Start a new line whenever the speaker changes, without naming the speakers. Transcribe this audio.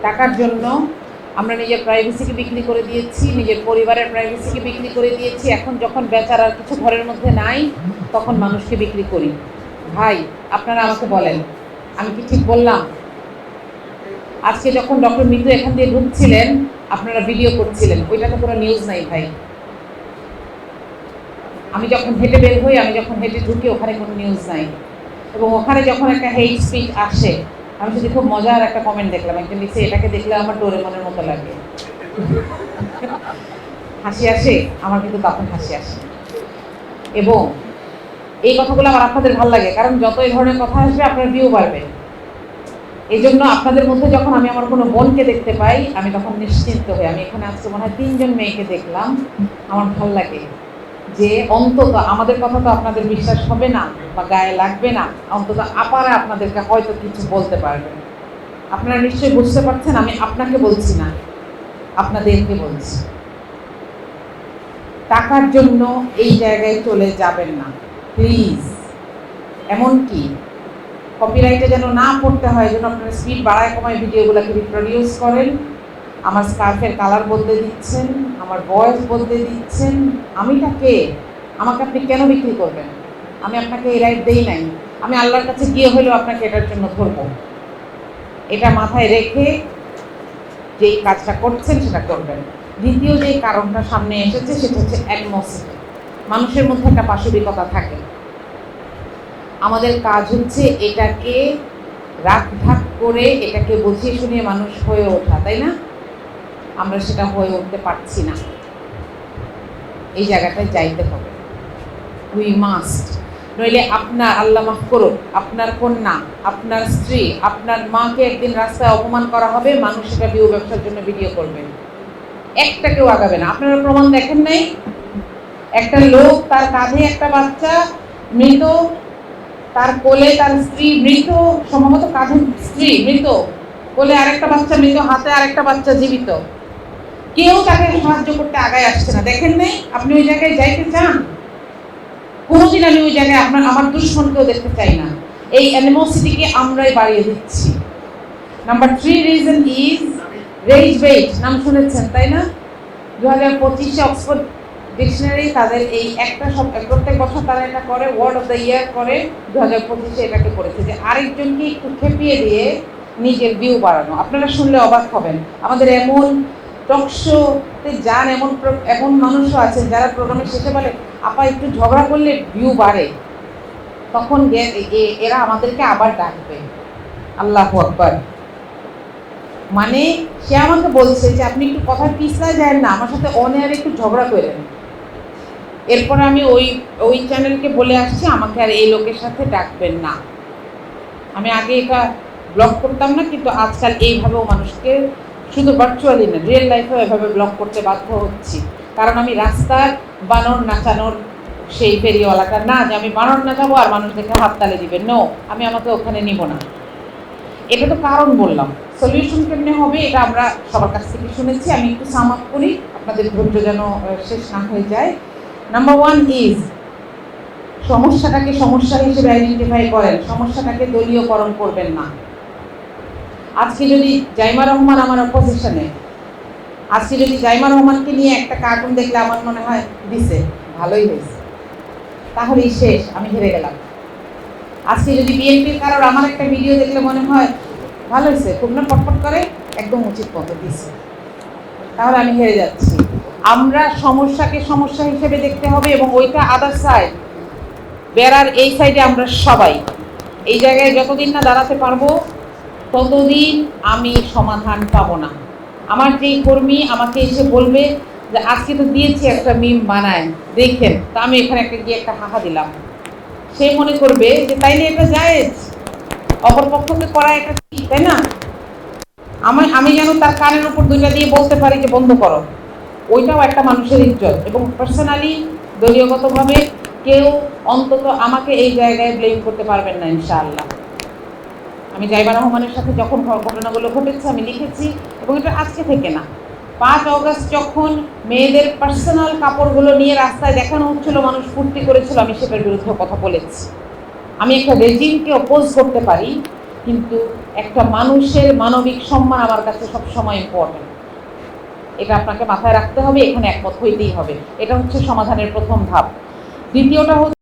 টাকার জন্য আমরা নিজের প্রাইভেসিকে বিক্রি করে দিয়েছি, নিজের পরিবারের প্রাইভেসিকে বিক্রি করে দিয়েছি। এখন যখন বেচার আর কিছু ঘরের মধ্যে নাই, তখন মানুষকে বিক্রি করি। ভাই, আপনারা আমাকে বলেন, আমি কি ঠিক বললাম? আজকে যখন ডক্টর মিতু এখান দিয়ে ঢুকছিলেন, আপনারা ভিডিও করছিলেন, ওইটা তো কোনো নিউজ নাই ভাই। আমি যখন হেঁটে বের হই, আমি যখন হেঁটে ঢুকি, ওখানে কোনো নিউজ নাই। এবং ওখানে যখন একটা হেট স্পিচ আসে, আমি শুধু খুব মজার একটা কমেন্ট দেখলাম, একজন লিখছে, এটাকে দেখলে আমার ডোরেমনের মতো লাগে। হাসি আসে, আমার কিন্তু তখন হাসি আসে। এবং এই কথাগুলো আমার আপনাদের ভালো লাগে, কারণ যত এই ধরনের কথা আসবে আপনার ভিউ বাড়বে। এই জন্য আপনাদের মধ্যে যখন আমি আমার কোনো বোনকে দেখতে পাই, আমি তখন নিশ্চিন্ত হই। আমি এখানে আজকে মনে হয় 3 জন মেয়েকে দেখলাম, আমার ভালো লাগে যে অন্তত আমাদের কথা তো আপনাদের বিশ্বাস হবে না বা গায়ে লাগবে না, অন্তত আপারা আপনাদেরকে হয়তো কিছু বলতে পারবেন। আপনারা নিশ্চয়ই বুঝতে পারছেন, আমি আপনাকে বলছি না, আপনাদেরকে বলছি। টাকার জন্য এই জায়গায় চলে যাবেন না প্লিজ। এমনকি কপিরাইটে যেন না পড়তে হয়, যেন আপনারা স্পিড বাড়ায় কমায় ভিডিওগুলোকে রিপ্রডিউস করেন। আমার স্কার্ফের কালার বদলে দিচ্ছেন, আমার ভয়েস বদলে দিচ্ছেন। আমিটা কে? আমাকে আপনি কেন বিক্রি করবেন? আমি আপনাকে এই রাইট দেই নাই। আমি আল্লাহর কাছে গিয়ে হলেও আপনাকে এটার জন্য ধরবো। এটা মাথায় রেখে যেই কাজটা করছেন সেটা করবেন। দ্বিতীয় যে কারণটা সামনে এসেছে সেটা হচ্ছে অ্যাটমসফিয়ার। মানুষের মধ্যে একটা পাশবিকতা থাকে। আমাদের কাজ হচ্ছে এটাকে রাখঢাক করে, এটাকে বুঝিয়ে শুনিয়ে মানুষ হয়ে ওঠা, তাই না? আমরা সেটা হয়ে উঠতে পারছি না। এই জায়গাটায় যাইতে হবে, উই মাস্ট। নইলে আপনার, আল্লাহ মাফ করুন, আপনার কন্যা, আপনার স্ত্রী, আপনার মাকে একদিন রাস্তায় অপমান করা হবে, মানুষ সেটা ভিউ ব্যবসার জন্য ভিডিও করবেন, একটা কেউ আগাবে না। আপনারা প্রমাণ দেখেন নাই? একটা লোক, তার কাঁধে একটা বাচ্চা মৃত, তার কোলে তার স্ত্রী মৃত, সম্ভবত কাঁধে স্ত্রী মৃত, কোলে আরেকটা বাচ্চা মৃত, হাতে আরেকটা বাচ্চা জীবিত, কেউ তাকে সাহায্য করতে আগায় আসছে না। দেখেন নাই? আপনি ওই জায়গায় যাইতে চান? কোনোদিন আমি ওই জায়গায় আমার দুশ্মনকেও দেখতে চাই না। এই অ্যানিমোসিটিকে আমরাই বাড়িয়ে দিচ্ছি। Number 3 reason is rage bait. নাম শুনেছেন তাই না? 2025-এ অক্সফোর্ড ডিকশনারি তাদের এই একটা প্রত্যেক বছর তারা এটা করে, ওয়ার্ড অফ দ্য ইয়ার করে। 2025-এ এটাকে করেছে যে আরেকজনকে একটু খেপিয়ে দিয়ে নিজের ভিউ বাড়ানো। আপনারা শুনলে অবাক হবেন, আমাদের এমন টকশোতে যান, এমন মানুষও আছেন যারা প্রোগ্রামের শেষে বলে, আপা একটু ঝগড়া করলে ভিউ বাড়ে। তখন এরা আমাদেরকে আবার ডাকবে। আল্লাহু আকবার। মানে সে আমাকে বলছে যে আপনি একটু কথা পিছলায় যায় না, আমার সাথে অনেয়ারে একটু ঝগড়া করেন। এরপরে আমি ওই চ্যানেলকে বলে আসছি, আমাকে আর এই লোকের সাথে ডাকবেন না। আমি আগে এটা ব্লক করতাম না, কিন্তু আজকাল এইভাবেও মানুষকে, শুধু ভার্চুয়ালি না, রিয়েল লাইফেও এভাবে ব্লক করতে বাধ্য হচ্ছি। কারণ আমি রাস্তার বানর নাচানোর সেই ফেরিওয়ালাটা না, যে আমি বানর নাচাবো আর মানুষ দেখে হাততালি দিবে। নো, আমি আমাকে ওখানে নিব না। এটা তো কারণ বললাম। সলিউশন কেমনে হবে এটা আমরা সবার কাছ থেকে শুনেছি। আমি একটু সাম আপ করি, আপনাদের ধৈর্য যেন শেষ না হয়ে যায়। নাম্বার 1 ইজ, সমস্যাটাকে সমস্যা হিসেবে আইডেন্টিফাই করেন, সমস্যাটাকে দলীয়করণ করবেন না। আজকে যদি জাইমা রহমান আমার অপোজিশনে, আজকে যদি জাইমা রহমানকে নিয়ে একটা কার্টুন দেখলে আমার মনে হয় দিছে ভালোই হয়েছে, তাহলেই শেষ, আমি হেরে গেলাম। আজকে যদি বিএনপির কারোর আমার একটা ভিডিও দেখলে মনে হয় ভালো হয়েছে, খুব না পটপট করে একদম উচিত মতো দিছে, তাহলে আমি হেরে যাচ্ছি। আমরা সমস্যাকে সমস্যা হিসেবে দেখতে হবে, এবং ওইটা আদার সাইড, বেড়ার এই সাইডে আমরা সবাই। এই জায়গায় যতদিন না দাঁড়াতে পারবো ততদিন আমি সমাধান পাবো না। আমার যেই কর্মী আমাকে এসে বলবে যে আজকে তো দিয়েছি একটা মিম বানায় দেখেন, তা আমি এখানে গিয়ে একটা হাহা দিলাম, সে মনে করবে যে তাইলে এটা জায়েজ, অপরপক্ষকে করা এটা ঠিক, তাই না? আমি যেন তার কানের উপর 2টা দিয়ে বলতে পারি যে বন্ধ করো, ওইটাও একটা মানুষের ইজ্জত। এবং পার্সোনালি, দলীয়গতভাবে কেউ অন্তত আমাকে এই জায়গায় ব্লেম করতে পারবেন না ইনশাআল্লাহ। আমি জাইমা রহমানের সাথে যখন ঘটনাগুলো ঘটেছে আমি লিখেছি, এবং এটা আজকে থেকে না, 5 অগস্ট যখন মেয়েদের পার্সোনাল কাপড়গুলো নিয়ে রাস্তায় দেখানো হচ্ছিল, মানুষ ফুর্তি করেছিল, আমি সেটার বিরুদ্ধে কথা বলেছি। আমি একটা রেজিমকে অপোজ করতে পারি, কিন্তু একটা মানুষের মানবিক সম্মান আমার কাছে সবসময় ইম্পর্টেন্ট। এটা আপনাকে মাথায় রাখতে হবে, এখানে একমত হইতেই হবে। এটা হচ্ছে সমাধানের প্রথম ধাপ। দ্বিতীয়টা হচ্ছে